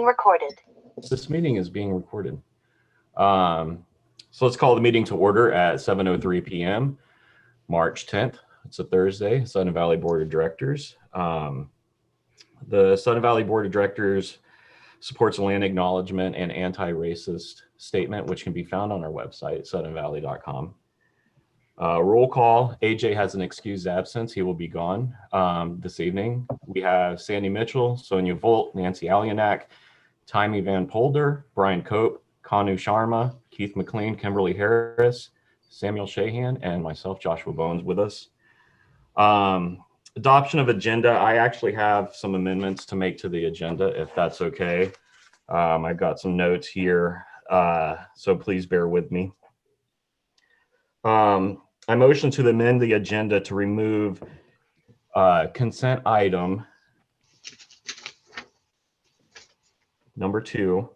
recorded. This meeting is being recorded. So let's call the meeting to order at 7:03 p.m. March 10th. It's a Thursday, Sudden Valley Board of Directors. The Sudden Valley Board of Directors supports a land acknowledgement and anti-racist statement, which can be found on our website, suddenvalley.com. Roll call. AJ has an excused absence. He will be gone this evening. We have Sandy Mitchell, Sonia Volt, Nancy Alionak, Timmy Van Polder, Brian Cope, Kanu Sharma, Keith McLean, Kimberly Harris, Samuel Shahan, and myself, Joshua Bones, with us. Adoption of agenda. I actually have some amendments to make to the agenda, if that's okay. I've got some notes here, so please bear with me. I motion to amend the agenda to remove consent item number 2.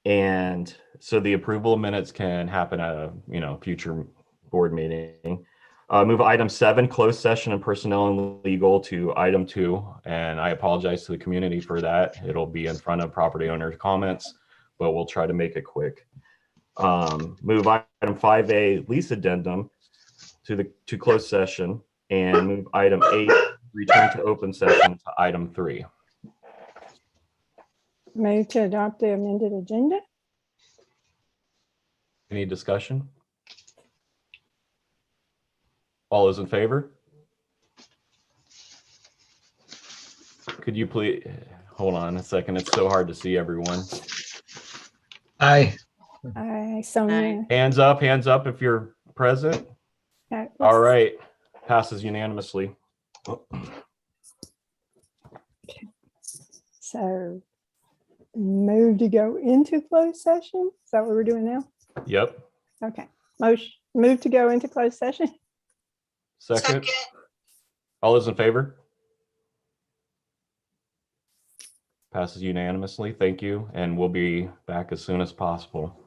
And so the approval of minutes can happen at a future board meeting. Move item 7, closed session and personnel and legal, to item 2. And I apologize to the community for that. It'll be in front of property owners' comments, but we'll try to make it quick. Move item 5A, lease addendum, to closed session, and move item 8, return to open session, to item 3. Move to adopt the amended agenda. Any discussion? All those in favor? Could you please hold on a second? It's so hard to see everyone. Aye. Aye, Sonia. Hands up if you're present. All right, passes unanimously. So move to go into closed session. Is that what we're doing now? Yep. Okay. Move to go into closed session. Second. All those in favor? Passes unanimously. Thank you. And we'll be back as soon as possible.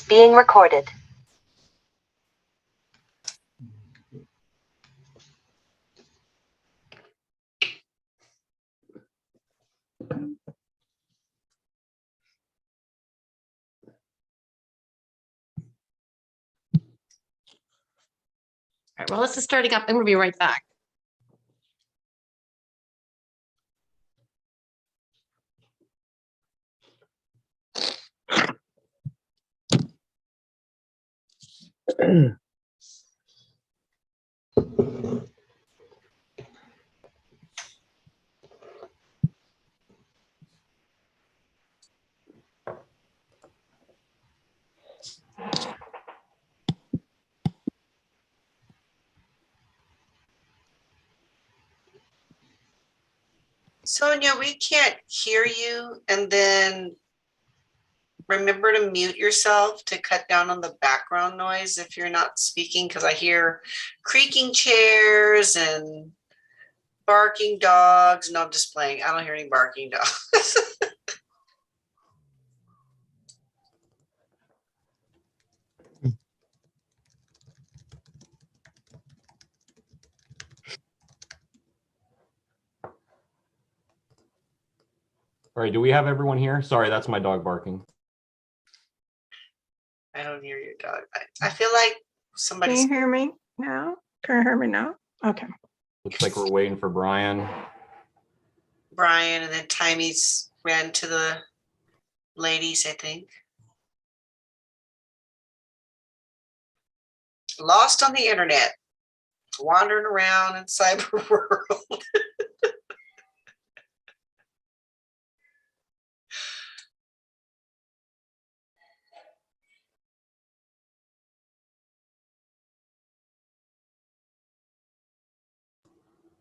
being recorded. All right, well, this is starting up and we'll be right back. Sonia, we can't hear you, and then remember to mute yourself to cut down on the background noise if you're not speaking, because I hear creaking chairs and barking dogs. No, I'm just playing. I don't hear any barking dogs. All right, do we have everyone here? Sorry, that's my dog barking. I don't hear your dog. I feel like Can somebody's you hear me now? Can you hear me now? Okay. Looks like we're waiting for Brian. Brian, and then Timey's ran to the ladies, I think. Lost on the internet, wandering around in cyber world.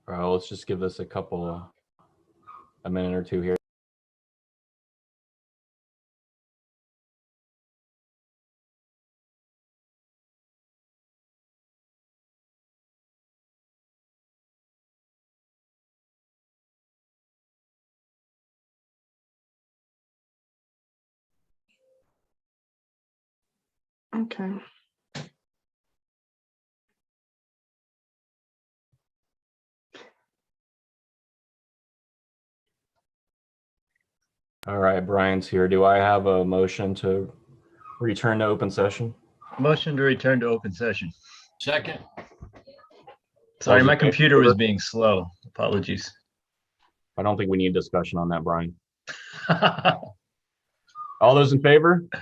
All right, let's just give this a minute or two here. Okay. All right, Brian's here. Do I have a motion to return to open session? Motion to return to open session. Second. Sorry, Those my in computer favor? was being slow. Apologies. I don't think we need discussion on that, Brian. All those in favor? All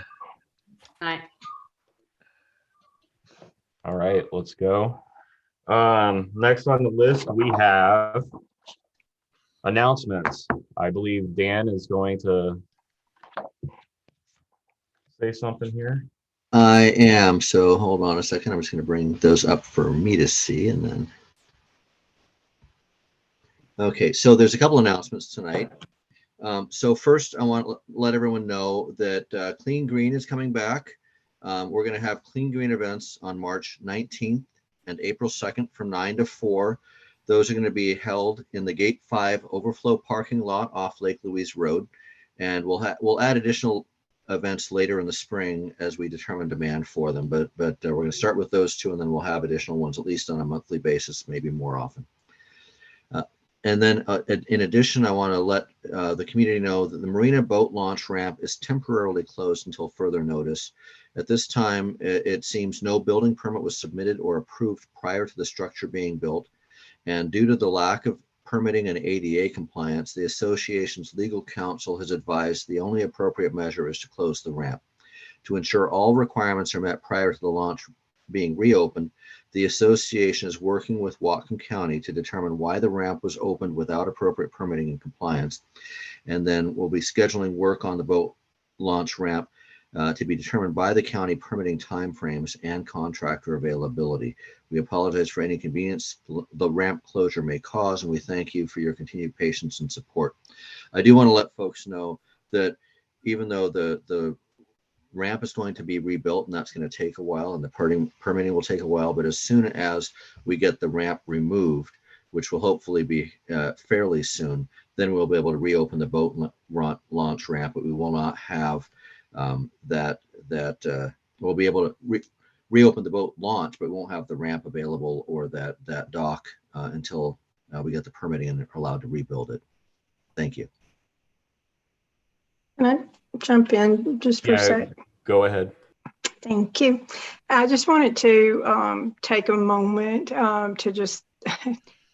right. All right, let's go. Next on the list, we have announcements. I believe Dan is going to say something here. I am. So hold on a second. I'm just going to bring those up for me to see and then. Okay, so there's a couple announcements tonight. So first, I want to let everyone know that Clean Green is coming back. We're going to have Clean Green events on March 19th and April 2nd from 9 to 4. Those are going to be held in the Gate 5 overflow parking lot off Lake Louise Road. And we'll add additional events later in the spring as we determine demand for them. But we're going to start with those two, and then we'll have additional ones at least on a monthly basis, maybe more often. And then in addition, I want to let the community know that the Marina boat launch ramp is temporarily closed until further notice. At this time, it seems no building permit was submitted or approved prior to the structure being built. And due to the lack of permitting and ADA compliance, the association's legal counsel has advised the only appropriate measure is to close the ramp. To ensure all requirements are met prior to the launch being reopened, the association is working with Whatcom County to determine why the ramp was opened without appropriate permitting and compliance. And then we'll be scheduling work on the boat launch ramp to be determined by the county permitting timeframes and contractor availability. We apologize for any inconvenience the ramp closure may cause, and we thank you for your continued patience and support. I do want to let folks know that even though the ramp is going to be rebuilt, and that's going to take a while, and the permitting will take a while, but as soon as we get the ramp removed, which will hopefully be fairly soon, then we'll be able to reopen the boat launch ramp, but we will not have that we'll be able to reopen the boat launch, but we won't have the ramp available or that dock until we get the permitting and are allowed to rebuild it. Thank you. Can I jump in just for a sec? Go ahead. Thank you. I just wanted to take a moment to just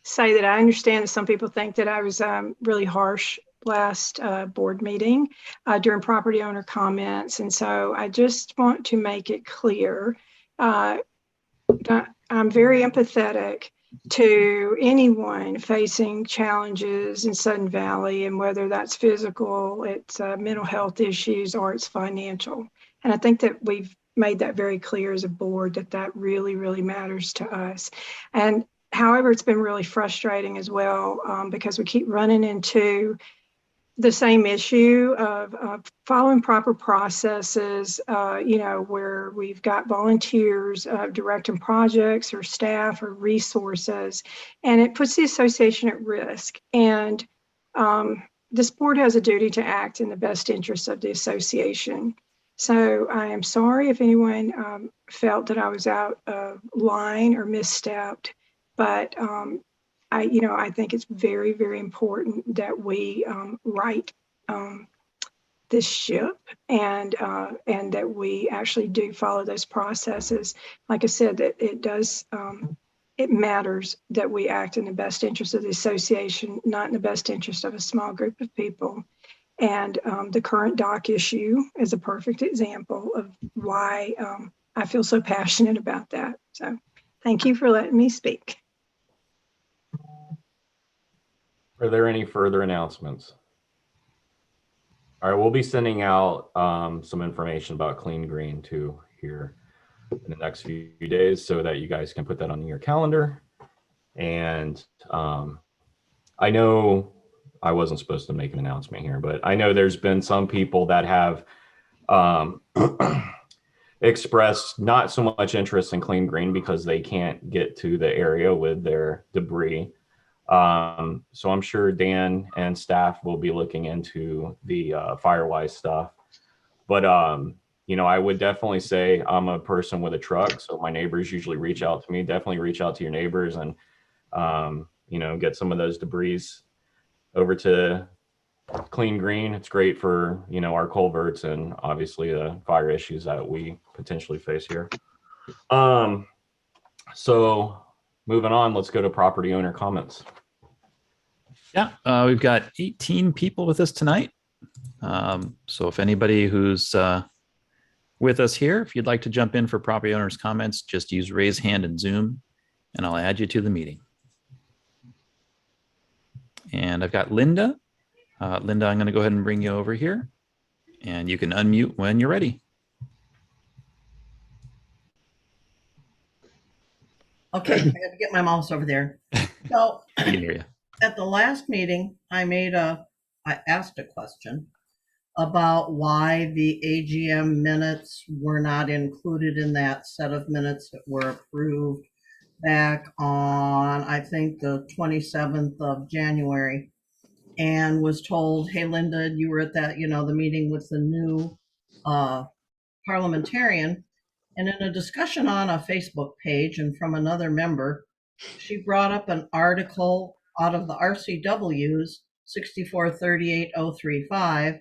say that I understand that some people think that I was really harsh last board meeting during property owner comments. And so I just want to make it clear. I'm very empathetic to anyone facing challenges in Sudden Valley, and whether that's physical, it's mental health issues, or it's financial. And I think that we've made that very clear as a board, that really, really matters to us. And however, it's been really frustrating as well because we keep running into the same issue of following proper processes, where we've got volunteers directing projects or staff or resources, and it puts the association at risk. And this board has a duty to act in the best interest of the association. So I am sorry if anyone felt that I was out of line or misstepped, but I think it's very, very important that we right this ship and that we actually do follow those processes. Like I said, that it does, it matters that we act in the best interest of the association, not in the best interest of a small group of people. And the current dock issue is a perfect example of why I feel so passionate about that. So thank you for letting me speak. Are there any further announcements? All right, we'll be sending out some information about Clean Green too here in the next few days, so that you guys can put that on your calendar. And I know I wasn't supposed to make an announcement here, but I know there's been some people that have expressed not so much interest in Clean Green because they can't get to the area with their debris. So I'm sure Dan and staff will be looking into the Firewise stuff. But, I would definitely say I'm a person with a truck. So my neighbors usually reach out to me. Definitely reach out to your neighbors and, get some of those debris over to Clean Green. It's great for, our culverts and obviously the fire issues that we potentially face here. So moving on, let's go to property owner comments. Yeah, we've got 18 people with us tonight. So if anybody who's with us here, if you'd like to jump in for property owners comments, just use raise hand in Zoom and I'll add you to the meeting. And I've got Linda. Linda, I'm going to go ahead and bring you over here and you can unmute when you're ready. Okay, I got to get my mouse over there. So I can hear you. at the last meeting, I asked a question about why the AGM minutes were not included in that set of minutes that were approved back on, I think, the 27th of January, and was told, hey, Linda, you were at that, the meeting with the new parliamentarian. And in a discussion on a Facebook page and from another member, she brought up an article out of the RCW's 6438035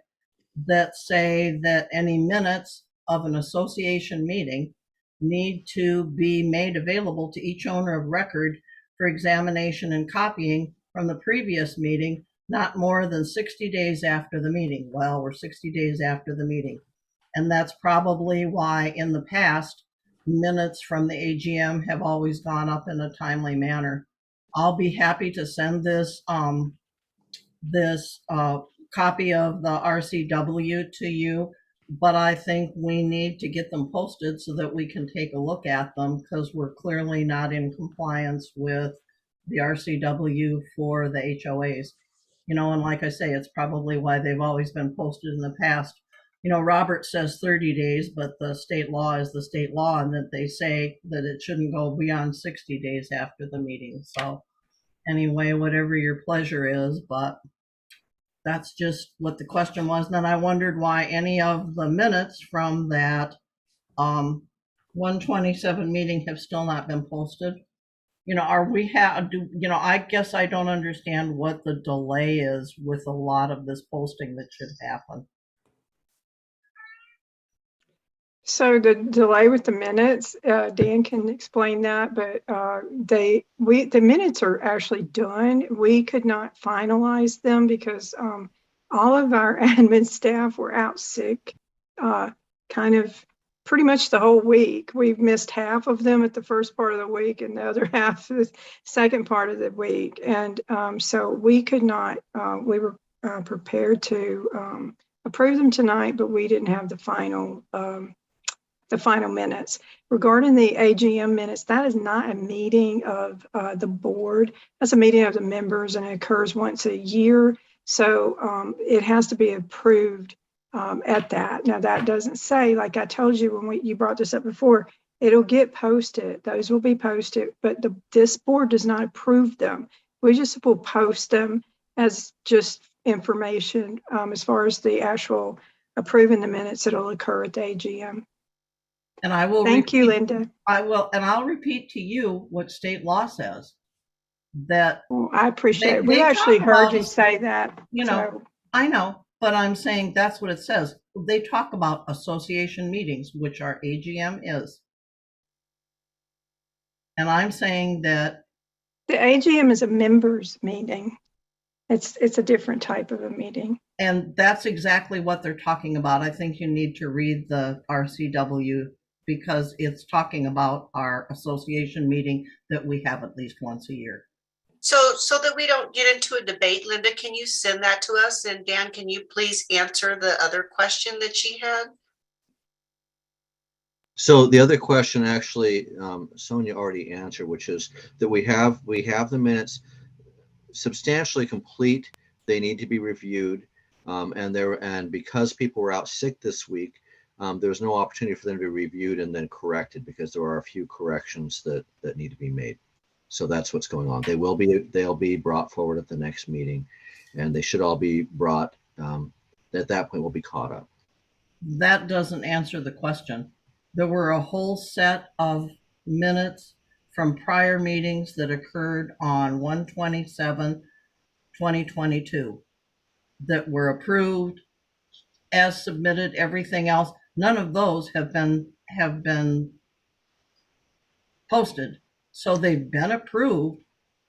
that say that any minutes of an association meeting need to be made available to each owner of record for examination and copying from the previous meeting, not more than 60 days after the meeting. Well, we're 60 days after the meeting. And that's probably why in the past, minutes from the AGM have always gone up in a timely manner. I'll be happy to send this copy of the RCW to you, but I think we need to get them posted so that we can take a look at them, because we're clearly not in compliance with the RCW for the HOAs. And like I say, it's probably why they've always been posted in the past. Robert says 30 days, but the state law is the state law, and that they say that it shouldn't go beyond 60 days after the meeting. So anyway, whatever your pleasure is, but that's just what the question was. And then I wondered why any of the minutes from that 127 meeting have still not been posted? You know, I guess I don't understand what the delay is with a lot of this posting that should happen. So the delay with the minutes, Dan can explain that, but the minutes are actually done. We could not finalize them because all of our admin staff were out sick, kind of pretty much the whole week. We've missed half of them at the first part of the week and the other half the second part of the week. And so we could not, we were prepared to approve them tonight, but we didn't have the final minutes. Regarding the AGM minutes, that is not a meeting of the board. That's a meeting of the members, and it occurs once a year. So it has to be approved at that. Now, that doesn't say, like I told you when you brought this up before, it'll get posted. Those will be posted, but this board does not approve them. We just will post them as just information as far as the actual approving the minutes that'll occur at the AGM. And I will Thank you, Linda. I'll repeat to you what state law says. That Well, I appreciate it. We they actually talk heard about you us, say that. you know, I know, but I'm saying that's what it says. They talk about association meetings, which our AGM is. And I'm saying that the AGM is a members meeting. It's a different type of a meeting. and that's exactly what they're talking about. I think you need to read the RCW because it's talking about our association meeting that we have at least once a year. So that we don't get into a debate, Linda, can you send that to us? And Dan, can you please answer the other question that she had? So the other question actually, Sonia already answered, which is that we have the minutes substantially complete. They need to be reviewed, and because people were out sick this week, there was no opportunity for them to be reviewed and then corrected because there are a few corrections that need to be made. So that's what's going on. They'll be brought forward at the next meeting, and they should all be brought. At that point, we'll be caught up. That doesn't answer the question. There were a whole set of minutes from prior meetings that occurred on 1/27/2022 that were approved as submitted. Everything else, none of those have been posted. So they've been approved,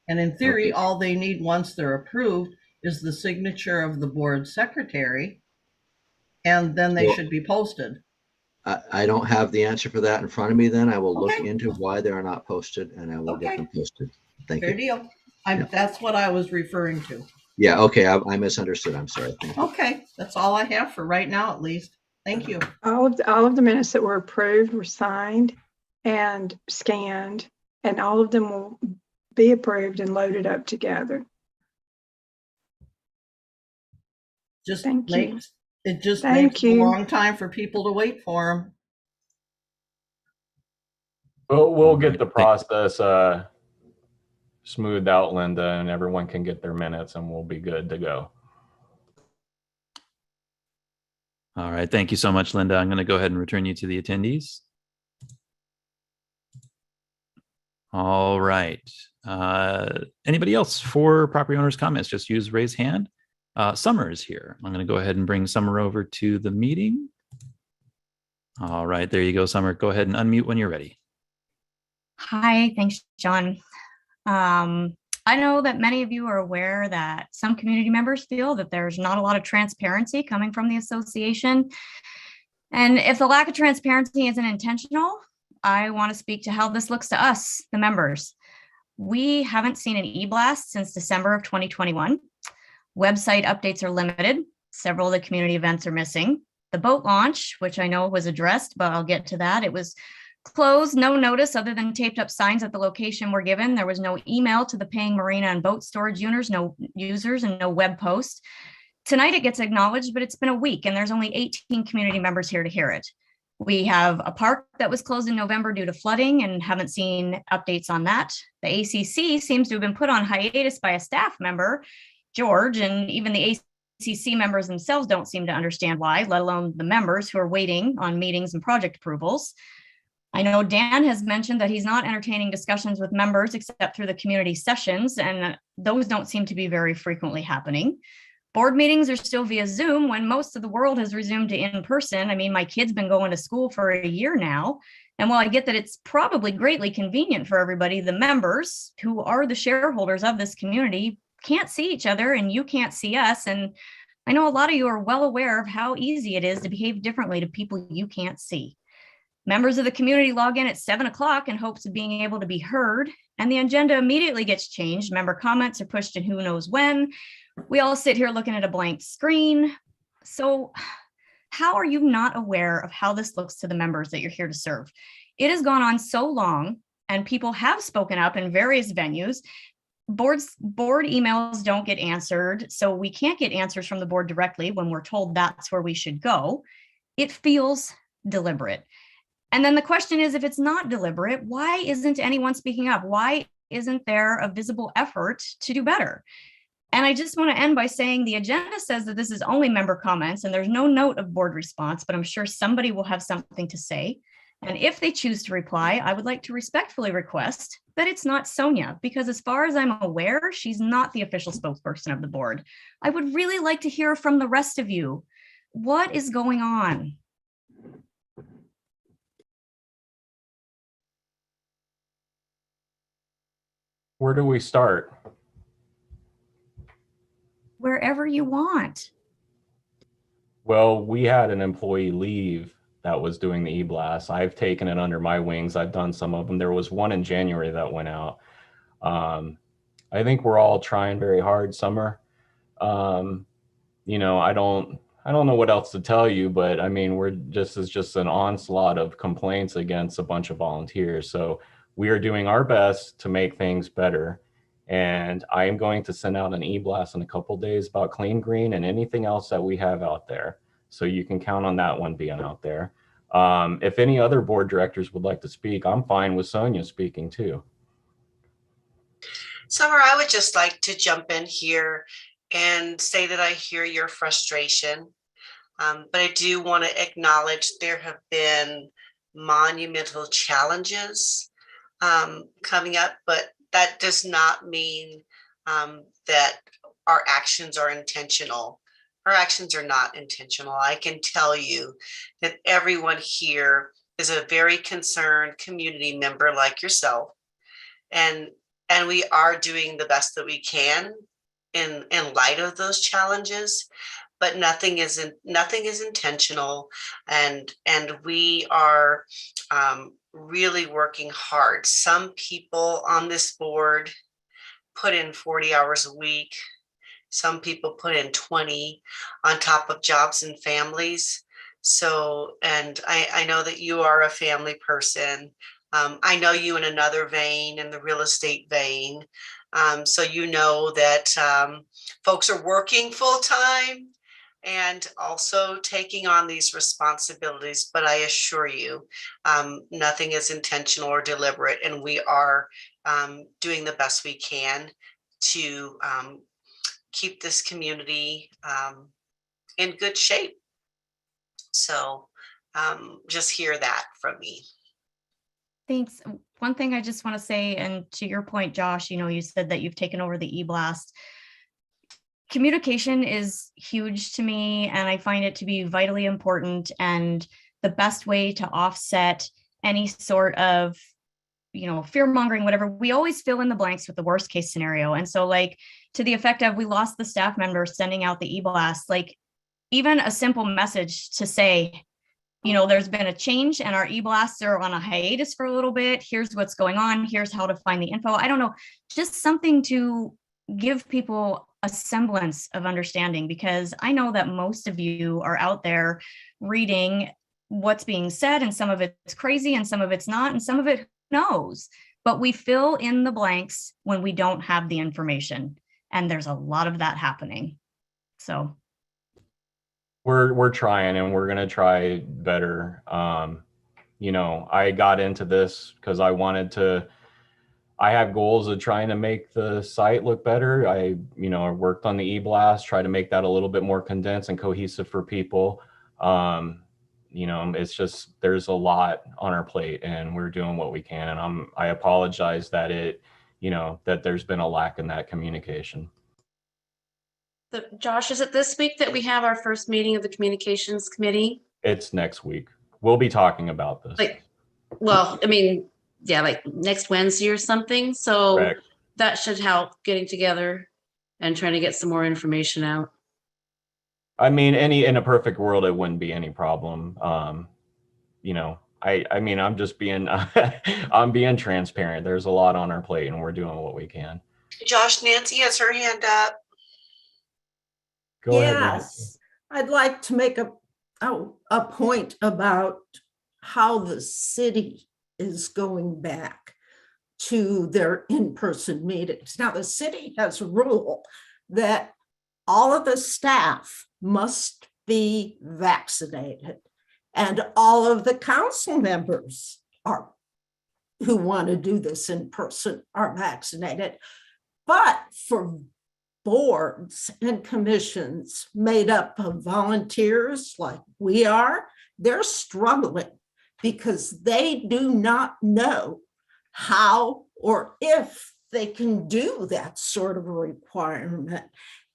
and in theory, all they need once they're approved is the signature of the board secretary, and then they should be posted. I don't have the answer for that in front of me. Then I will look Okay. into why they are not posted, and I will get them posted. Thank Fair you. deal. Yeah. That's what I was referring to. Yeah. Okay. I misunderstood. I'm sorry. Thank you. Okay, that's all I have for right now, at least. Thank you. All of the minutes that were approved were signed and scanned, and all of them will be approved and loaded up together. Just Thank you. makes it just Thank makes you. a long time for people to wait for them. We'll get the process smoothed out, Linda, and everyone can get their minutes, and we'll be good to go. All right. Thank you so much, Linda. I'm going to go ahead and return you to the attendees. All right. Anybody else for property owners' comments? Just use raise hand. Summer is here. I'm going to go ahead and bring Summer over to the meeting. All right. There you go, Summer. Go ahead and unmute when you're ready. Hi, thanks, John. I know that many of you are aware that some community members feel that there's not a lot of transparency coming from the association. And if the lack of transparency isn't intentional, I want to speak to how this looks to us, the members. We haven't seen an e-blast since December of 2021. Website updates are limited. Several of the community events are missing. The boat launch, which I know was addressed, but I'll get to that. It was closed, no notice other than taped up signs at the location were given. There was no email to the paying marina and boat storage users, and no web post. Tonight it gets acknowledged, but it's been a week and there's only 18 community members here to hear it. We have a park that was closed in November due to flooding and haven't seen updates on that. The ACC seems to have been put on hiatus by a staff member, George, and even the BCC members themselves don't seem to understand why, let alone the members who are waiting on meetings and project approvals. I know Dan has mentioned that he's not entertaining discussions with members except through the community sessions, and those don't seem to be very frequently happening. Board meetings are still via Zoom when most of the world has resumed to in person. I mean, my kid's been going to school for a year now. And while I get that it's probably greatly convenient for everybody, the members who are the shareholders of this community can't see each other and you can't see us. And I know a lot of you are well aware of how easy it is to behave differently to people you can't see. Members of the community log in at 7 o'clock in hopes of being able to be heard, and the agenda immediately gets changed. Member comments are pushed in who knows when. We all sit here looking at a blank screen. So how are you not aware of how this looks to the members that you're here to serve? It has gone on so long, and people have spoken up in various venues. Board emails don't get answered, so we can't get answers from the board directly when we're told that's where we should go. It feels deliberate. And then the question is, if it's not deliberate, why isn't anyone speaking up? Why isn't there a visible effort to do better? And I just want to end by saying the agenda says that this is only member comments and there's no note of board response, but I'm sure somebody will have something to say. And if they choose to reply, I would like to respectfully request that it's not Sonia, because as far as I'm aware, she's not the official spokesperson of the board. I would really like to hear from the rest of you. What is going on? Where do we start? Wherever you want. Well, we had an employee leave that was doing the e-blast. I've taken it under my wings. I've done some of them. There was one in January that went out. I think we're all trying very hard, Summer. You know, I don't know what else to tell you, but I mean, it's just an onslaught of complaints against a bunch of volunteers. So we are doing our best to make things better. And I am going to send out an e-blast in a couple days about Clean Green and anything else that we have out there. So you can count on that one being out there. If any other board directors would like to speak, I'm fine with Sonia speaking too. Summer, I would just like to jump in here and say that I hear your frustration. But I do want to acknowledge there have been monumental challenges coming up, but that does not mean that our actions are intentional. Our actions are not intentional. I can tell you that everyone here is a very concerned community member like yourself, and we are doing the best that we can in light of those challenges. But nothing is intentional, and we are really working hard. Some people on this board put in 40 hours a week. Some people put in 20 on top of jobs and families. So, and I know that you are a family person. I know you in another vein, in the real estate vein. So you know that folks are working full time and also taking on these responsibilities. But I assure you, nothing is intentional or deliberate, and we are doing the best we can to keep this community in good shape. So just hear that from me. Thanks. One thing I just want to say, and to your point, Josh, you know, you said that you've taken over the e-blast. Communication is huge to me, and I find it to be vitally important, and the best way to offset any sort of, you know, fear mongering, whatever, we always fill in the blanks with the worst case scenario. And so, like, to the effect of, we lost the staff member sending out the e-blast, like even a simple message to say, you know, there's been a change and our e-blasts are on a hiatus for a little bit. Here's what's going on. Here's how to find the info. I don't know, just something to give people a semblance of understanding, because I know that most of you are out there reading what's being said, and some of it's crazy and some of it's not, and some of it, who knows, but we fill in the blanks when we don't have the information, and there's a lot of that happening. So we're trying, and we're going to try better. You know, I got into this because I wanted to I have goals of trying to make the site look better. I worked on the e-blast, try to make that a little bit more condensed and cohesive for people. It's just, there's a lot on our plate and we're doing what we can. And I apologize that that there's been a lack in that communication. So, Josh, is it this week that we have our first meeting of the communications committee? It's next week. We'll be talking about this. Like next Wednesday or something. So Correct. that should help getting together and trying to get some more information out. I mean, in a perfect world, it wouldn't be any problem. I'm just being, I'm being transparent. There's a lot on our plate and we're doing what we can. Josh, Nancy has her hand up. Go ahead, Nancy. Yes, I'd like to make a point about how the city is going back to their in-person meetings. Now, the city has a rule that all of the staff must be vaccinated, and all of the council members who want to do this in person are vaccinated. But for boards and commissions made up of volunteers like we are, they're struggling because they do not know how or if they can do that sort of a requirement.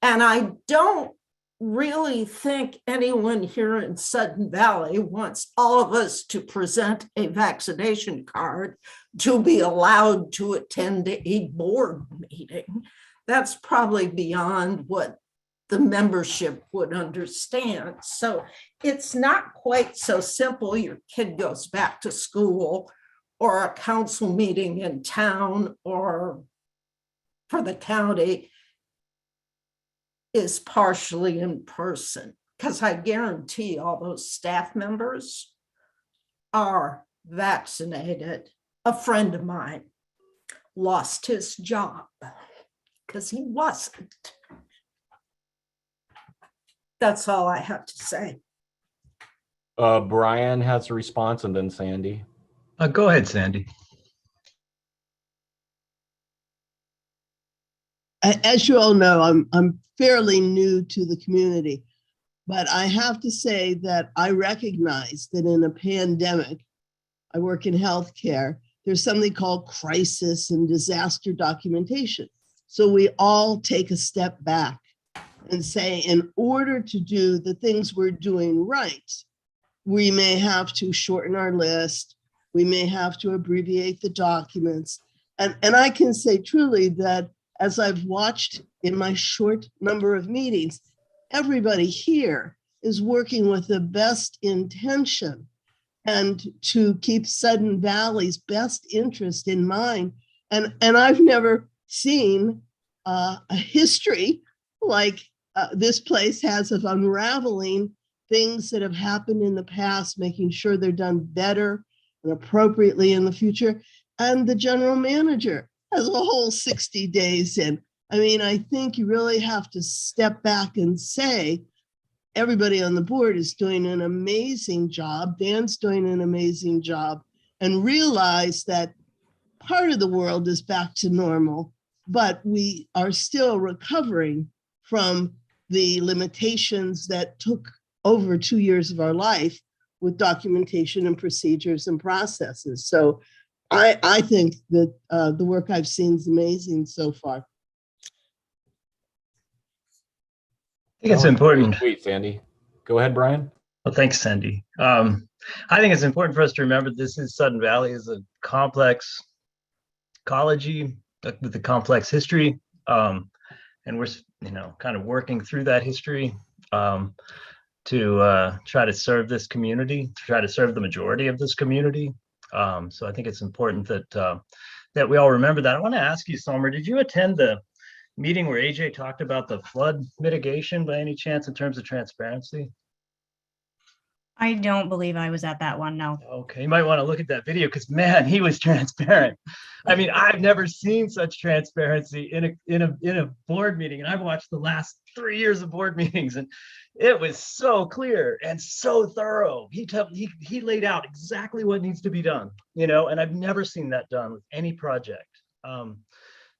And I don't really think anyone here in Sudden Valley wants all of us to present a vaccination card to be allowed to attend a board meeting. That's probably beyond what the membership would understand. So it's not quite so simple. Your kid goes back to school, or a council meeting in town or for the county is partially in person, because I guarantee all those staff members are vaccinated. A friend of mine lost his job because he wasn't. That's all I have to say. Brian has a response and then Sandy. Go ahead, Sandy. As you all know, I'm fairly new to the community, but I have to say that I recognize that in a pandemic, I work in healthcare, there's something called crisis and disaster documentation. So we all take a step back and say, in order to do the things we're doing right, we may have to shorten our list, we may have to abbreviate the documents. And I can say truly that as I've watched in my short number of meetings, everybody here is working with the best intention and to keep Sudden Valley's best interest in mind. And I've never seen a history like this place has of unraveling things that have happened in the past, making sure they're done better and appropriately in the future. And the general manager has a whole 60 days in. I mean, I think you really have to step back and say, everybody on the board is doing an amazing job. Dan's doing an amazing job, and realize that part of the world is back to normal, but we are still recovering from the limitations that took over 2 years of our life with documentation and procedures and processes. So I think that the work I've seen is amazing so far. I think it's important. Sweet, Sandy. Go ahead, Brian. Well, thanks, Sandy. I think it's important for us to remember this is Sudden Valley is a complex ecology with a complex history. And we're, kind of working through that history to try to serve this community, to try to serve the majority of this community. So I think it's important that we all remember that. I want to ask you, Sommer, did you attend the meeting where AJ talked about the flood mitigation by any chance in terms of transparency? I don't believe I was at that one, no. Okay, you might want to look at that video because, man, he was transparent. I mean, I've never seen such transparency in a board meeting, and I've watched the last 3 years of board meetings, and it was so clear and so thorough. He laid out exactly what needs to be done, and I've never seen that done with any project.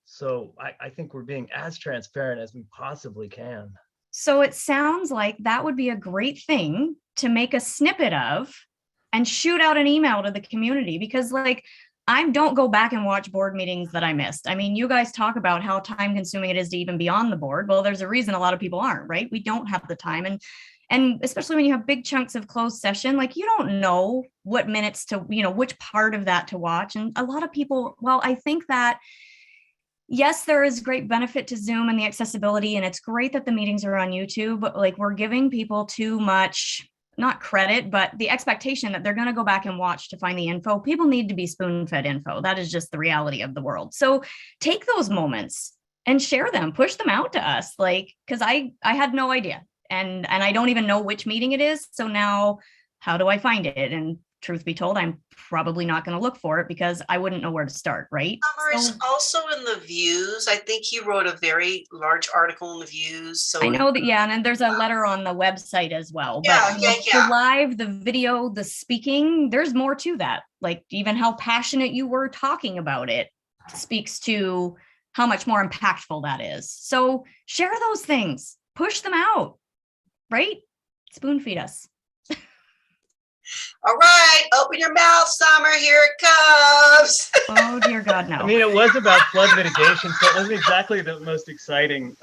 So I think we're being as transparent as we possibly can. So it sounds like that would be a great thing to make a snippet of and shoot out an email to the community, because like I don't go back and watch board meetings that I missed. I mean, you guys talk about how time consuming it is to even be on the board. Well, there's a reason a lot of people aren't, right? We don't have the time. And especially when you have big chunks of closed session, like you don't know what minutes to, which part of that to watch. And a lot of people, well, I think that yes, there is great benefit to Zoom and the accessibility, and it's great that the meetings are on YouTube, but like we're giving people too much, not credit, but the expectation that they're going to go back and watch to find the info. People need to be spoon-fed info. That is just the reality of the world. So take those moments and share them, push them out to us. Like, because I had no idea, and I don't even know which meeting it is. So now how do I find it? And truth be told, I'm probably not going to look for it because I wouldn't know where to start, right? Summer is also in the Views. I think he wrote a very large article in the Views. So I know that, yeah, and then there's a letter on the website as well. Yeah, But the live, the video, the speaking, there's more to that. Like even how passionate you were talking about it speaks to how much more impactful that is. So share those things, push them out, right? Spoon feed us. All right, open your mouth, Summer. Here it comes. Oh dear God, no. I mean, it was about flood mitigation, so it wasn't exactly the most exciting,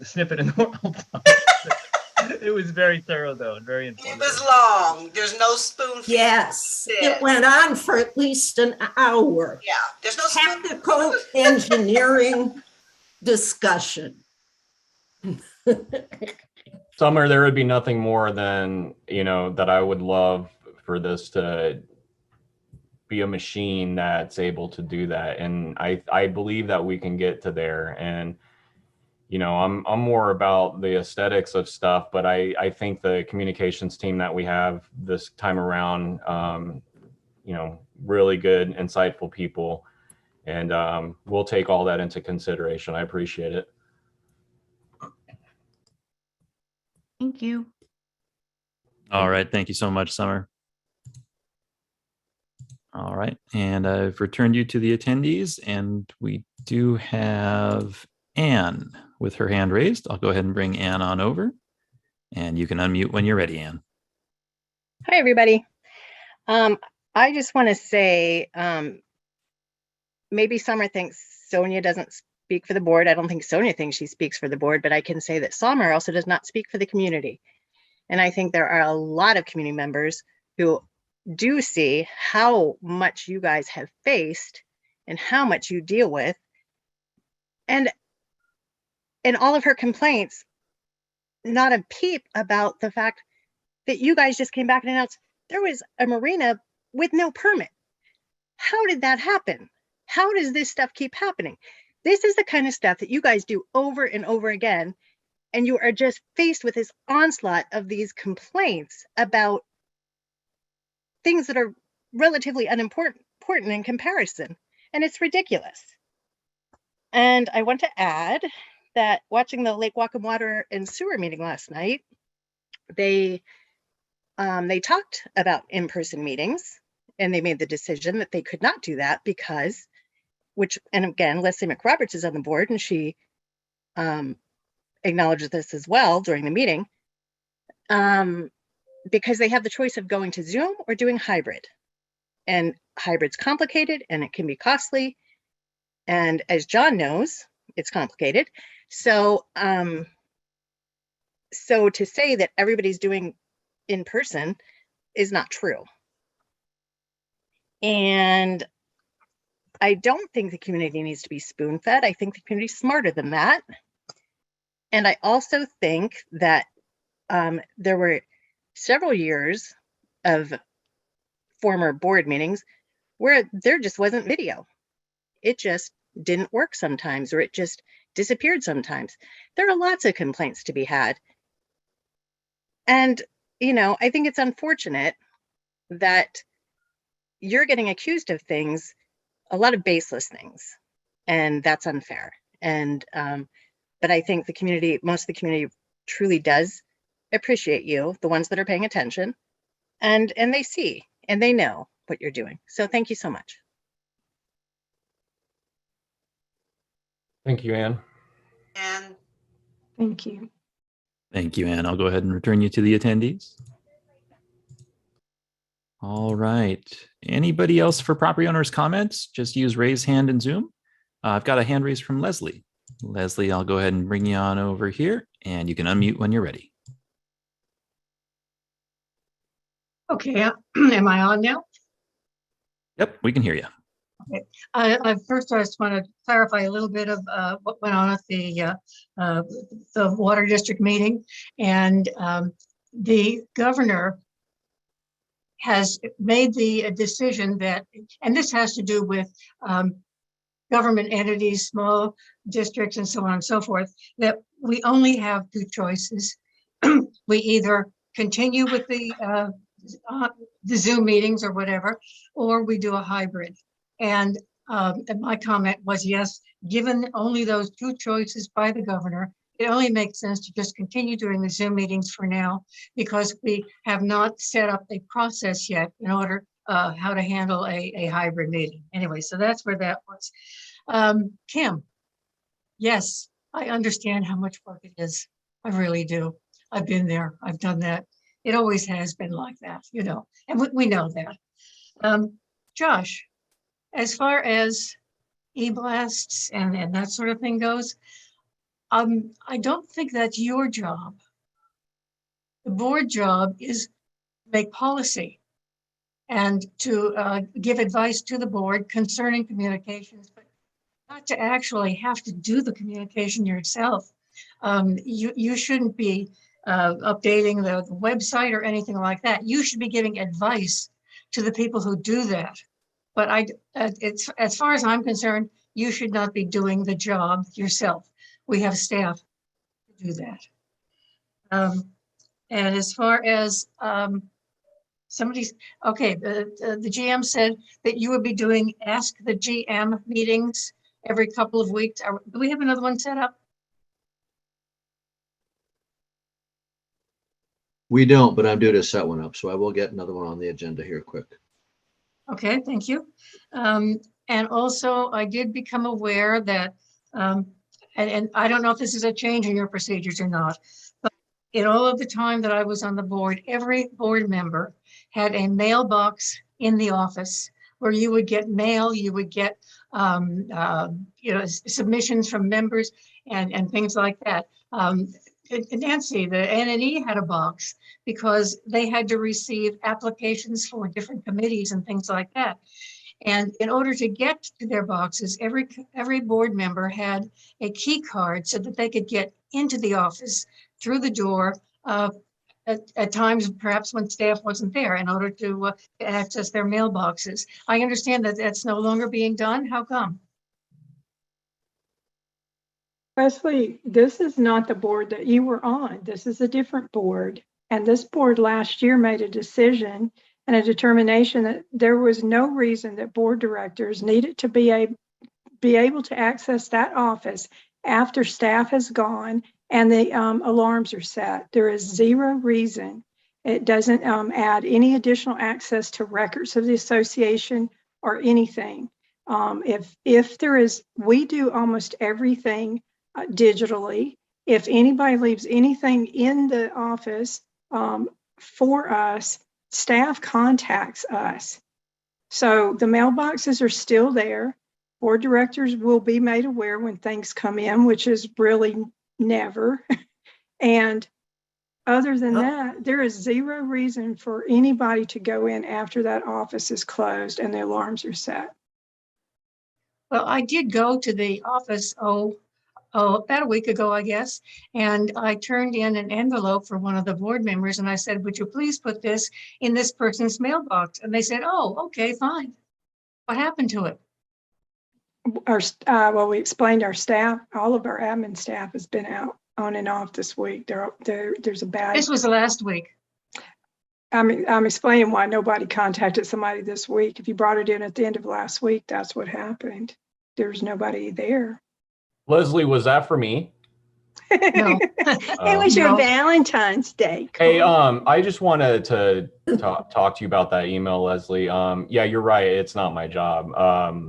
snippet in the world. It was very thorough, though, and very informative. It was long. There's no spoon feed. Yes, it went on for at least an hour. Yeah, there's no technical engineering discussion. Summer, there would be nothing more than, that I would love for this to be a machine that's able to do that. And I believe that we can get to there. And, I'm more about the aesthetics of stuff, but I think the communications team that we have this time around, really good, insightful people. And we'll take all that into consideration. I appreciate it. Thank you. All right. Thank you so much, Summer. All right. And I've returned you to the attendees, and we do have Anne with her hand raised. I'll go ahead and bring Anne on over, and you can unmute when you're ready, Anne. Hi, everybody. I just want to say maybe Summer thinks Sonia doesn't speak for the board. I don't think Sonia thinks she speaks for the board, but I can say that Summer also does not speak for the community. And I think there are a lot of community members who do see how much you guys have faced and how much you deal with. And in all of her complaints, not a peep about the fact that you guys just came back and announced there was a marina with no permit. How did that happen? How does this stuff keep happening? This is the kind of stuff that you guys do over and over again, and you are just faced with this onslaught of these complaints about things that are relatively unimportant in comparison, and it's ridiculous. And I want to add that watching the Lake Wacom Water and Sewer meeting last night, they talked about in-person meetings, and they made the decision that they could not do that because, and again, Leslie McRoberts is on the board, and she acknowledged this as well during the meeting, because they have the choice of going to Zoom or doing hybrid. And hybrid's complicated and it can be costly. And as John knows, it's complicated. So, so to say that everybody's doing in person is not true. And I don't think the community needs to be spoon-fed. I think the community is smarter than that. And I also think that there were several years of former board meetings where there just wasn't video. It just didn't work sometimes, or it just disappeared sometimes. There are lots of complaints to be had. And, I think it's unfortunate that you're getting accused of things, a lot of baseless things, and that's unfair. And, but I think the community, most of the community truly does appreciate you, the ones that are paying attention, and they see and they know what you're doing. So thank you so much. Thank you, Ann. And Thank you. Thank you, Ann. I'll go ahead and return you to the attendees. All right. Anybody else for property owners comments? Just use raise hand in Zoom. I've got a hand raised from Leslie. Leslie, I'll go ahead and bring you on over here and you can unmute when you're ready. Okay, am I on now? Yep, we can hear you. First, I just want to clarify a little bit of what went on at the water district meeting, and the governor has made the decision that, and this has to do with government entities, small districts, and so on and so forth, that we only have two choices. We either continue with the Zoom meetings or whatever, or we do a hybrid. And my comment was, yes, given only those two choices by the governor, it only makes sense to just continue doing the Zoom meetings for now, because we have not set up a process yet in order how to handle a hybrid meeting. Anyway, so that's where that was. Kim, yes, I understand how much work it is. I really do. I've been there. I've done that. It always has been like that, you know, and we know that. Josh, as far as e-blasts and that sort of thing goes, I don't think that's your job. The board job is make policy and to give advice to the board concerning communications, but not to actually have to do the communication yourself. You shouldn't be updating the website or anything like that. You should be giving advice to the people who do that. But it's, as far as I'm concerned, you should not be doing the job yourself. We have staff to do that. And as far as somebody's, okay, the GM said that you would be doing Ask the GM meetings every couple of weeks. Do we have another one set up? We don't, but I'm due to set one up, so I will get another one on the agenda here quick. Okay, thank you. And also, I did become aware that, and I don't know if this is a change in your procedures or not, but in all of the time that I was on the board, every board member had a mailbox in the office where you would get mail, you would get submissions from members and things like that. Nancy, the NNE had a box because they had to receive applications for different committees and things like that. And in order to get to their boxes, every board member had a key card so that they could get into the office through the door at times, perhaps when staff wasn't there, in order to access their mailboxes. I understand that that's no longer being done. How come? Wesley, this is not the board that you were on. This is a different board. And this board last year made a decision and a determination that there was no reason that board directors needed to be able to access that office after staff has gone and the alarms are set. There is zero reason. It doesn't add any additional access to records of the association or anything. If there is, we do almost everything digitally. If anybody leaves anything in the office for us, staff contacts us. So the mailboxes are still there. Board directors will be made aware when things come in, which is really never. And other than that, there is zero reason for anybody to go in after that office is closed and the alarms are set. Well, I did go to the office, about a week ago, I guess, and I turned in an envelope for one of the board members and I said, would you please put this in this person's mailbox? And they said, oh, okay, fine. What happened to it? Well, we explained our staff, all of our admin staff has been out on and off this week. There's a bad. This was last week. I'm explaining why nobody contacted somebody this week. If you brought it in at the end of last week, that's what happened. There's nobody there. Leslie, was that for me? No. It was your Valentine's Day. Hey, I just wanted to talk to you about that email, Leslie. Yeah, you're right. It's not my job.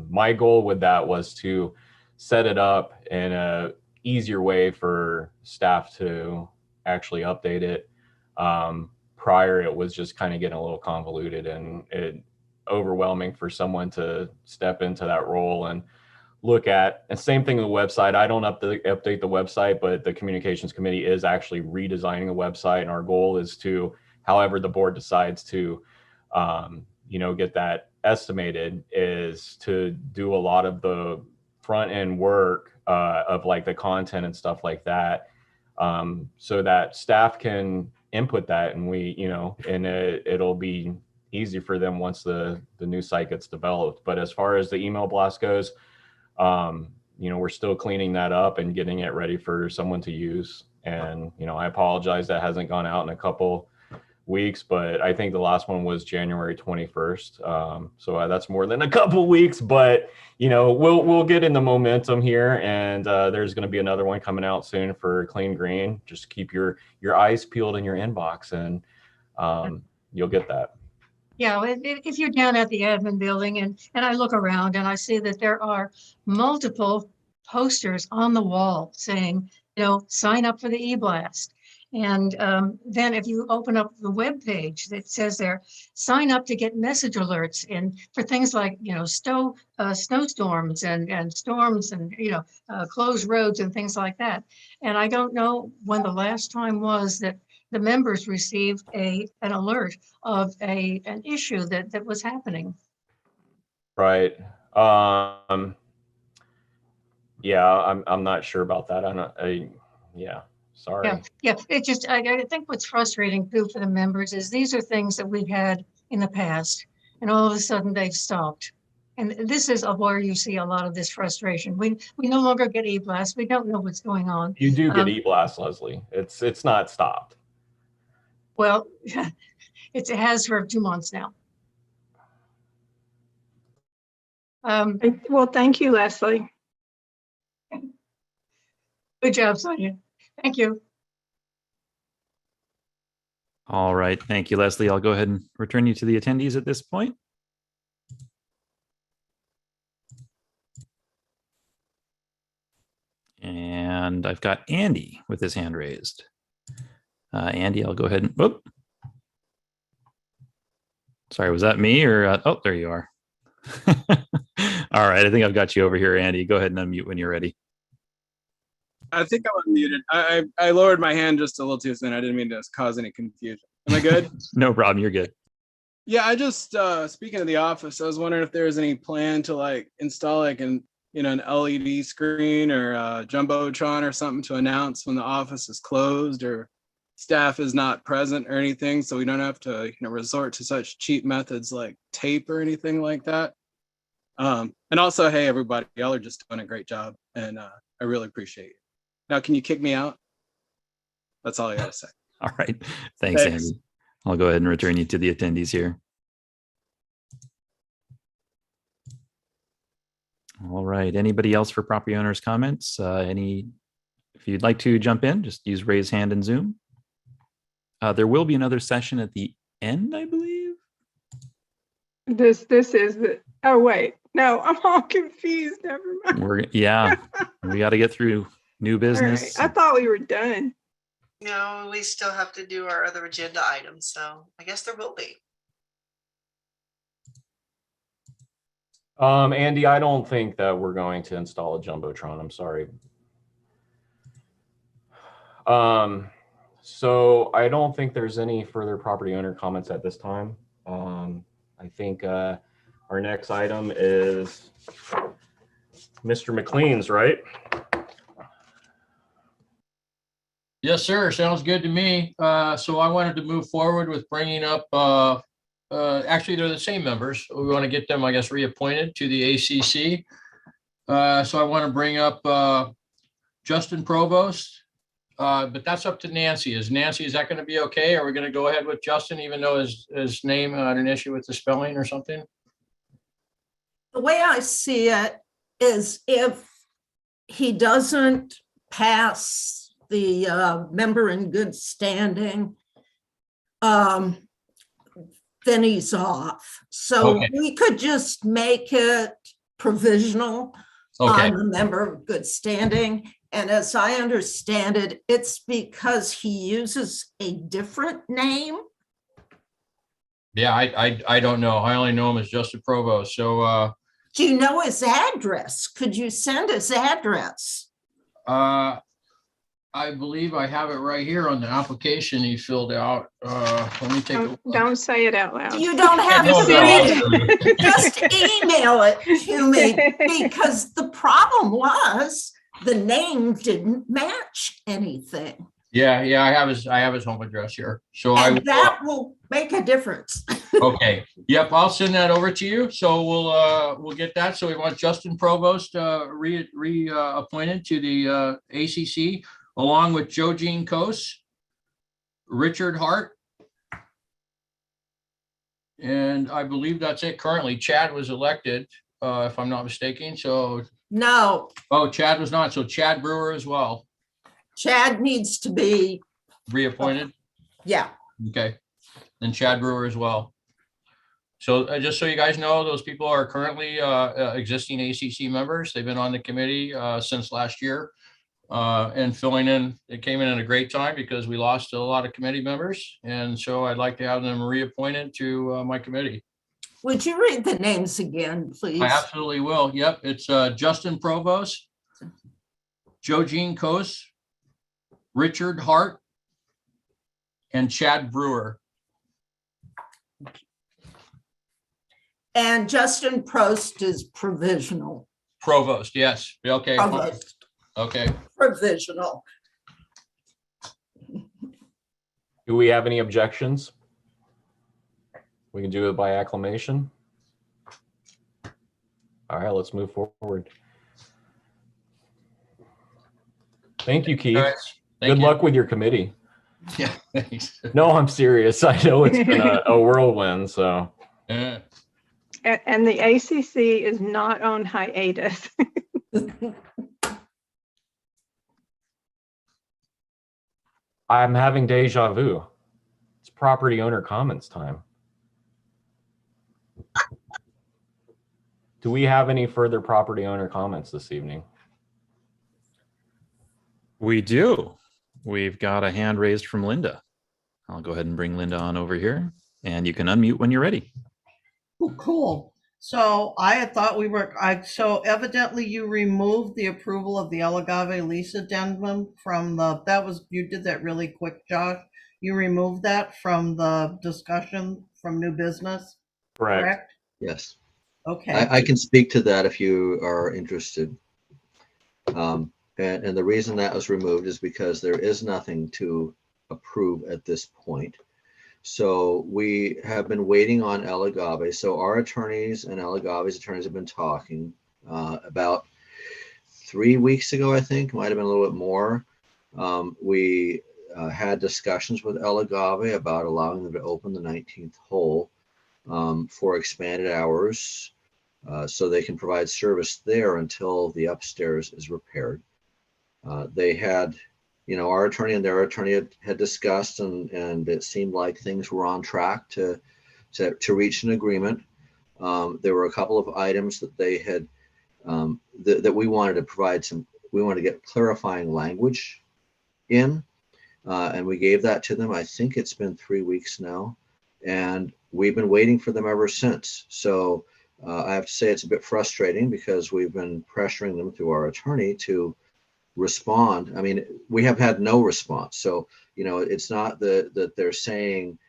My goal with that was to set it up in a easier way for staff to actually update it. Prior, it was just kind of getting a little convoluted and overwhelming for someone to step into that role and look at. And same thing with the website. I don't update the website, but the communications committee is actually redesigning the website. And our goal is to, however the board decides to, get that estimated, is to do a lot of the front end work of like the content and stuff like that, so that staff can input that, and it'll be easy for them once the new site gets developed. But as far as the email blast goes, we're still cleaning that up and getting it ready for someone to use. And I apologize that hasn't gone out in a couple weeks, but I think the last one was January 21st. So that's more than a couple weeks, but we'll get in the momentum here, and there's going to be another one coming out soon for Clean Green. Just keep your eyes peeled in your inbox, and you'll get that. Yeah, if you're down at the admin building and I look around and I see that there are multiple posters on the wall saying, sign up for the e-blast. And then if you open up the web page that says there, sign up to get message alerts and for things like, snowstorms and storms and, closed roads and things like that. And I don't know when the last time was that the members received an alert of an issue that was happening. Right. Yeah, I'm not sure about that. Yeah. Sorry. Yeah. It just, I think what's frustrating too for the members is these are things that we've had in the past, and all of a sudden they've stopped. And this is where you see a lot of this frustration. We no longer get e-blast. We don't know what's going on. You do get e-blast, Leslie. It's not stopped. Well, it has for 2 months now. Well, thank you, Leslie. Good job, Sonia. Thank you. All right. Thank you, Leslie. I'll go ahead and return you to the attendees at this point. And I've got Andy with his hand raised. Andy, I'll go ahead and, whoop. Sorry, was that me or, oh, there you are. All right, I think I've got you over here, Andy. Go ahead and unmute when you're ready. I think I'm unmuted. I lowered my hand just a little too soon. I didn't mean to cause any confusion. Am I good? No problem, you're good. Yeah, I just, speaking of the office, I was wondering if there was any plan to install an LED screen or a Jumbotron or something to announce when the office is closed or staff is not present or anything, so we don't have to resort to such cheap methods like tape or anything like that. And also, hey everybody, y'all are just doing a great job, and I really appreciate it. Now, can you kick me out? That's all I gotta say. All right, thanks, Andy. I'll go ahead and return you to the attendees here. All right, anybody else for property owners comments? If you'd like to jump in, just use raise hand in Zoom. There will be another session at the end, I believe. This is the, oh wait, no, I'm all confused. Never mind. We got to get through new business. Right. I thought we were done. No, we still have to do our other agenda items, so I guess there will be. Andy, I don't think that we're going to install a Jumbotron. I'm sorry. So I don't think there's any further property owner comments at this time. I think our next item is Mr. McLean's, right? Yes, sir. Sounds good to me. So I wanted to move forward with bringing up, actually, they're the same members. We want to get them, I guess, reappointed to the ACC. So I want to bring up Justin Provost, but that's up to Nancy. Is that going to be okay? Are we going to go ahead with Justin, even though his name had an issue with the spelling or something? The way I see it is if he doesn't pass the member in good standing, then he's off. So we could just make it provisional Okay. I'm a member of good standing. And as I understand it, it's because he uses a different name. Yeah, I don't know. I only know him as Justin Provost. So Do you know his address? Could you send his address? I believe I have it right here on the application he filled out. Let me take a look. Don't say it out loud. You don't have No, to no, read absolutely. it. Just email it to me, because the problem was the name didn't match anything. Yeah, I have his home address here. So I And will, that will make a difference. okay. Yep, I'll send that over to you. So we'll get that. So we want Justin Provost reappointed to the ACC, along with Joe Jean Coase, Richard Hart, and I believe that's it currently. Chad was elected, if I'm not mistaken. So No, Chad was not. So Chad Brewer as well, Chad needs to be, reappointed. yeah. Okay, and Chad Brewer as well. So just so you guys know, those people are currently existing ACC members. They've been on the committee since last year and filling in. It came in at a great time because we lost a lot of committee members. And so I'd like to have them reappointed to my committee. Would you read the names again, please? I absolutely will. Yep. It's Justin Provost, Joe Jean Coase, Richard Hart, and Chad Brewer. And Justin Prost is provisional. Provost, yes. Okay. Provost. Okay. Provisional. Do we have any objections? We can do it by acclamation. All right, let's move forward. Thank you, Keith. All right. Good luck with your committee. Yeah, thanks. No, I'm serious. I know it's been a whirlwind, so. Yeah. And the ACC is not on hiatus. I'm having deja vu. It's property owner comments time. Do we have any further property owner comments this evening? We do. We've got a hand raised from Linda. I'll go ahead and bring Linda on over here, and you can unmute when you're ready. Oh, cool. So I had thought so evidently you removed the approval of the El Agave lease addendum from you did that really quick, Josh. You removed that from the discussion from new business? Correct? Yes. Okay. I can speak to that if you are interested. And the reason that was removed is because there is nothing to approve at this point. So we have been waiting on El Agave. So our attorneys and El Agave's attorneys have been talking about 3 weeks ago, I think, might have been a little bit more. We had discussions with El Agave about allowing them to open the 19th hole for expanded hours so they can provide service there until the upstairs is repaired. They had, our attorney and their attorney had discussed, and it seemed like things were on track to reach an agreement. There were a couple of items that they had that we wanted to provide we wanted to get clarifying language in, and we gave that to them. I think it's been 3 weeks now, and we've been waiting for them ever since. So I have to say it's a bit frustrating because we've been pressuring them through our attorney to respond. I mean, we have had no response. So, it's not that they're saying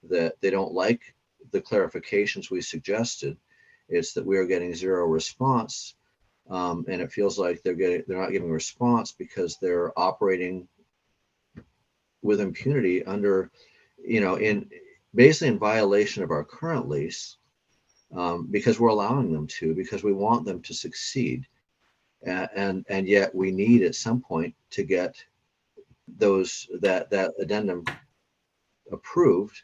that they don't like the clarifications we suggested. It's that we are getting zero response. And it feels like they're not giving a response because they're operating with impunity under, basically in violation of our current lease, because we're allowing them to, because we want them to succeed. And yet we need at some point to get that addendum approved.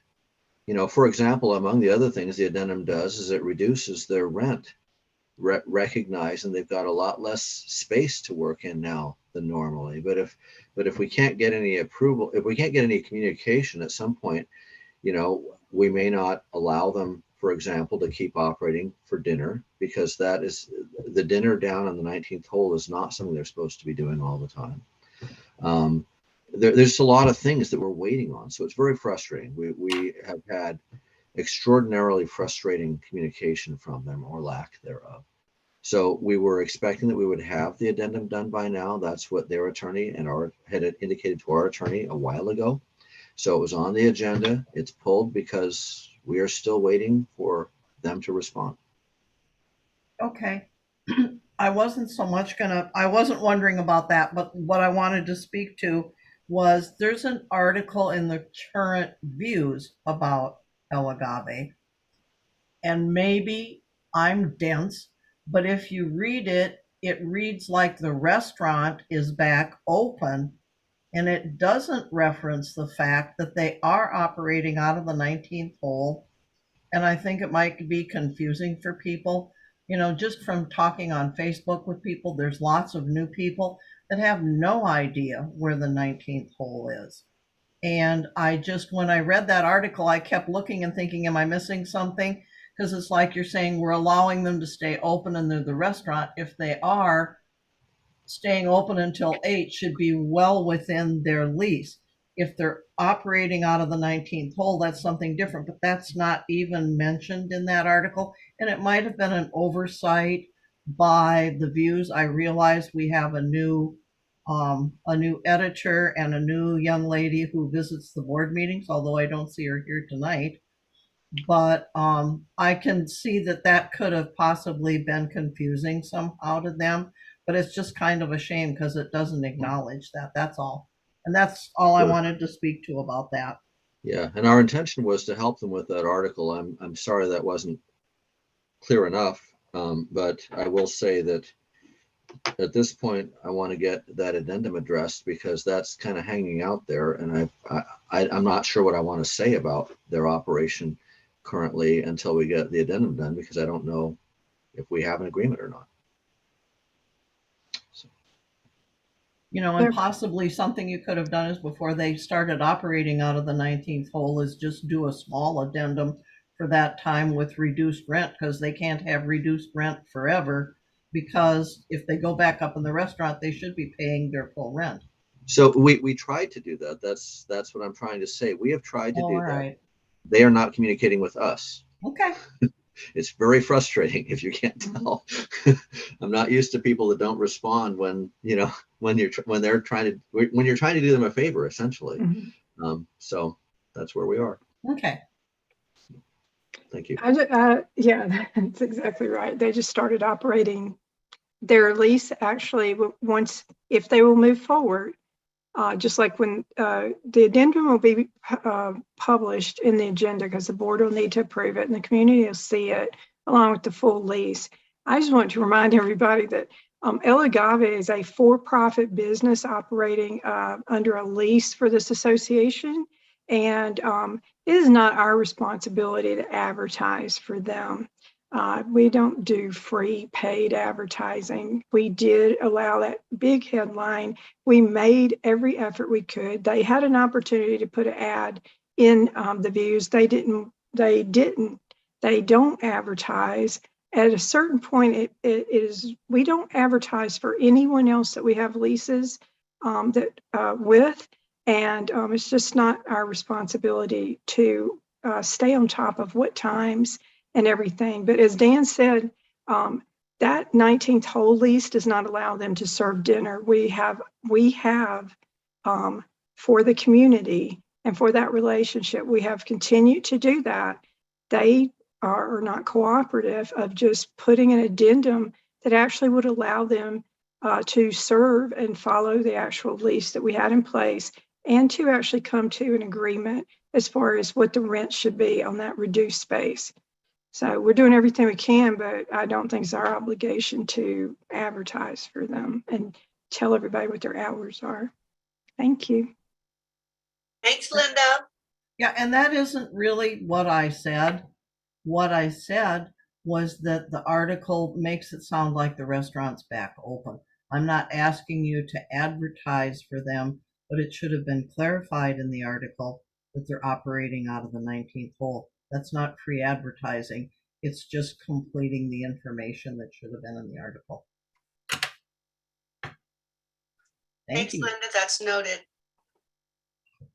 For example, among the other things the addendum does is it reduces their rent, recognizing they've got a lot less space to work in now than normally. But if we can't get any approval, if we can't get any communication at some point, we may not allow them, for example, to keep operating for dinner, because that is the dinner down on the 19th hole is not something they're supposed to be doing all the time. There's a lot of things that we're waiting on, so it's very frustrating. We have had extraordinarily frustrating communication from them, or lack thereof. So we were expecting that we would have the addendum done by now. That's what their attorney and our had indicated to our attorney a while ago. So it was on the agenda. It's pulled because we are still waiting for them to respond. Okay. I wasn't wondering about that, but what I wanted to speak to was there's an article in the current Views about El Agave, and maybe I'm dense, but if you read it, it reads like the restaurant is back open, and it doesn't reference the fact that they are operating out of the 19th hole. And I think it might be confusing for people. You know, just from talking on Facebook with people, there's lots of new people that have no idea where the 19th hole is. And when I read that article, I kept looking and thinking, am I missing something? Because it's like you're saying we're allowing them to stay open and they're the restaurant. If they are staying open until 8, should be well within their lease. If they're operating out of the 19th hole, that's something different, but that's not even mentioned in that article. And it might have been an oversight by the Views. I realize we have a new editor and a new young lady who visits the board meetings, although I don't see her here tonight. But I can see that could have possibly been confusing somehow to them. But it's just kind of a shame because it doesn't acknowledge that. That's all. And that's all I wanted to speak to about that. Yeah, and our intention was to help them with that article. I'm sorry that wasn't clear enough, but I will say that at this point, I want to get that addendum addressed because that's kind of hanging out there, and I'm not sure what I want to say about their operation currently until we get the addendum done, because I don't know if we have an agreement or not. You know, and possibly something you could have done is before they started operating out of the 19th hole is just do a small addendum for that time with reduced rent, because they can't have reduced rent forever, because if they go back up in the restaurant, they should be paying their full rent. So we tried to do that. That's what I'm trying to say. We have tried to do that. They are not communicating with us. Okay. It's very frustrating if you can't tell. I'm not used to people that don't respond when you're trying to do them a favor, essentially. Mm-hmm. So that's where we are. Okay. Thank you. Yeah, that's exactly right. They just started operating their lease actually once, if they will move forward, just like when the addendum will be published in the agenda, because the board will need to approve it and the community will see it along with the full lease. I just want to remind everybody that El Agave is a for-profit business operating under a lease for this association, and it is not our responsibility to advertise for them. We don't do free paid advertising. We did allow that big headline. We made every effort we could. They had an opportunity to put an ad in the Views. They don't advertise. At a certain point, we don't advertise for anyone else that we have leases with, and it's just not our responsibility to stay on top of what times and everything. But as Dan said, that 19th hole lease does not allow them to serve dinner. We have for the community and for that relationship, we have continued to do that. They are not cooperative of just putting an addendum that actually would allow them to serve and follow the actual lease that we had in place, and to actually come to an agreement as far as what the rent should be on that reduced space. So we're doing everything we can, but I don't think it's our obligation to advertise for them and tell everybody what their hours are. Thank you. Thanks, Linda. Yeah, and that isn't really what I said. What I said was that the article makes it sound like the restaurant's back open. I'm not asking you to advertise for them, but it should have been clarified in the article that they're operating out of the 19th hole. That's not free advertising. It's just completing the information that should have been in the article. Thank Thanks, you. Linda. That's noted.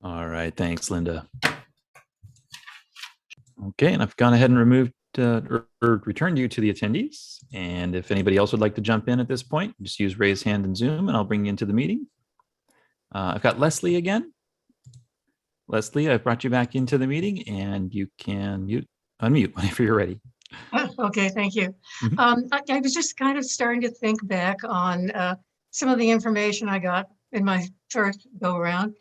All right, thanks, Linda. Okay, and I've gone ahead and removed or returned you to the attendees. And if anybody else would like to jump in at this point, just use raise hand in Zoom and I'll bring you into the meeting. I've got Leslie again. Leslie, I've brought you back into the meeting and you can unmute whenever you're ready. Okay, thank you. Mhm. I was just kind of starting to think back on some of the information I got in my first go around,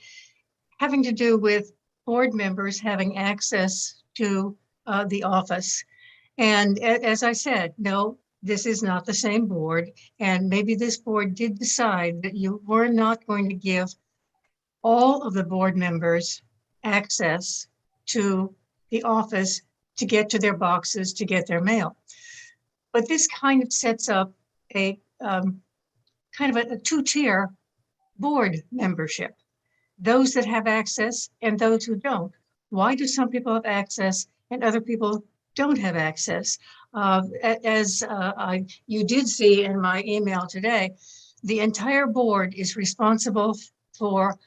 having to do with board members having access to the office. And as I said, no, this is not the same board. And maybe this board did decide that you were not going to give all of the board members access to the office to get to their boxes, to get their mail. But this kind of sets up a kind of a two-tier board membership. Those that have access and those who don't. Why do some people have access and other people don't have access? As you did see in my email today, the entire board is responsible for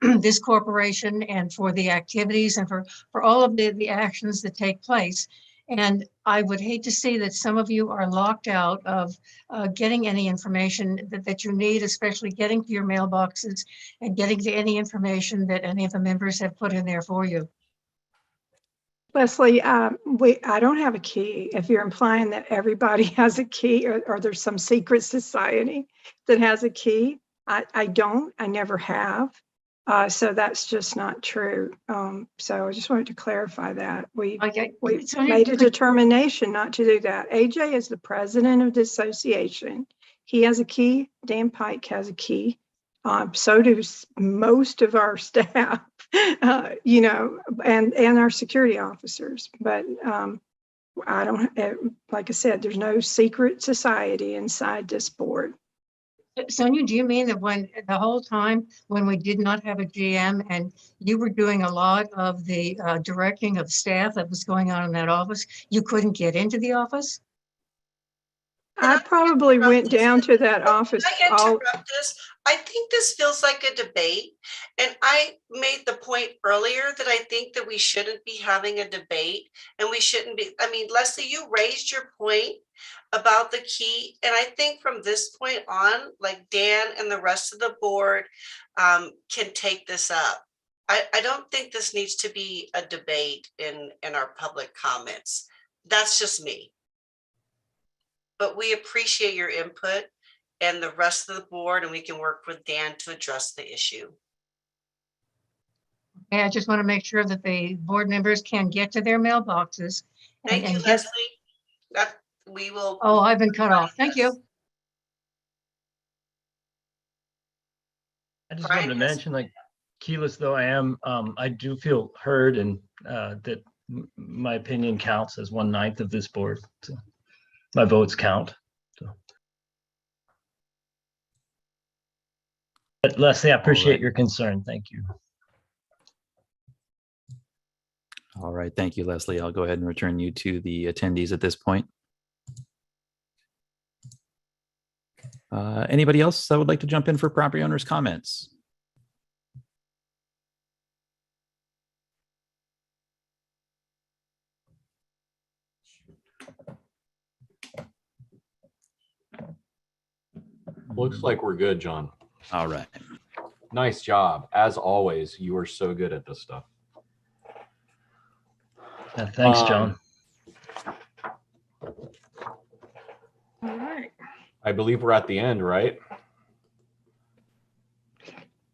this corporation and for the activities and for all of the actions that take place. And I would hate to see that some of you are locked out of getting any information that you need, especially getting to your mailboxes and getting to any information that any of the members have put in there for you. Leslie, I don't have a key. If you're implying that everybody has a key or there's some secret society that has a key, I don't, I never have. So that's just not true. So I just wanted to clarify that. We made a determination not to do that. AJ is the president of the association. He has a key. Dan Pike has a key. So do most of our staff, you know, and our security officers. But I don't, like I said, there's no secret society inside this board. Sonia, do you mean that when the whole time when we did not have a GM and you were doing a lot of the directing of staff that was going on in that office, you couldn't get into the office? I probably went down to that office. Can I interrupt this? I think this feels like a debate. And I made the point earlier that I think that we shouldn't be having a debate and we shouldn't be, I mean, Leslie, you raised your point about the key. And I think from this point on, like Dan and the rest of the board can take this up. I don't think this needs to be a debate in our public comments. That's just me. But we appreciate your input and the rest of the board, and we can work with Dan to address the issue. And I just want to make sure that the board members can get to their mailboxes. Thank you, Leslie. That we will. Oh, I've been cut off. Thank you. I just wanted to mention, like, keyless though I am, I do feel heard and that my opinion counts as 1/9 of this board. So my votes count. So. But Leslie, I appreciate your concern. Thank you. All right, thank you, Leslie. I'll go ahead and return you to the attendees at this point. Anybody else that would like to jump in for property owners' comments? Looks like we're good, John. All right. Nice job. As always, you are so good at this stuff. Thanks, John. All right. I believe we're at the end, right?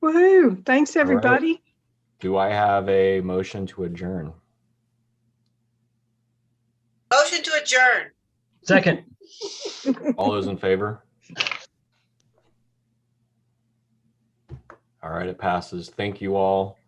Woohoo. Thanks, everybody. Right. Do I have a motion to adjourn? Motion to adjourn. Second. All those in favor? All right, it passes. Thank you all.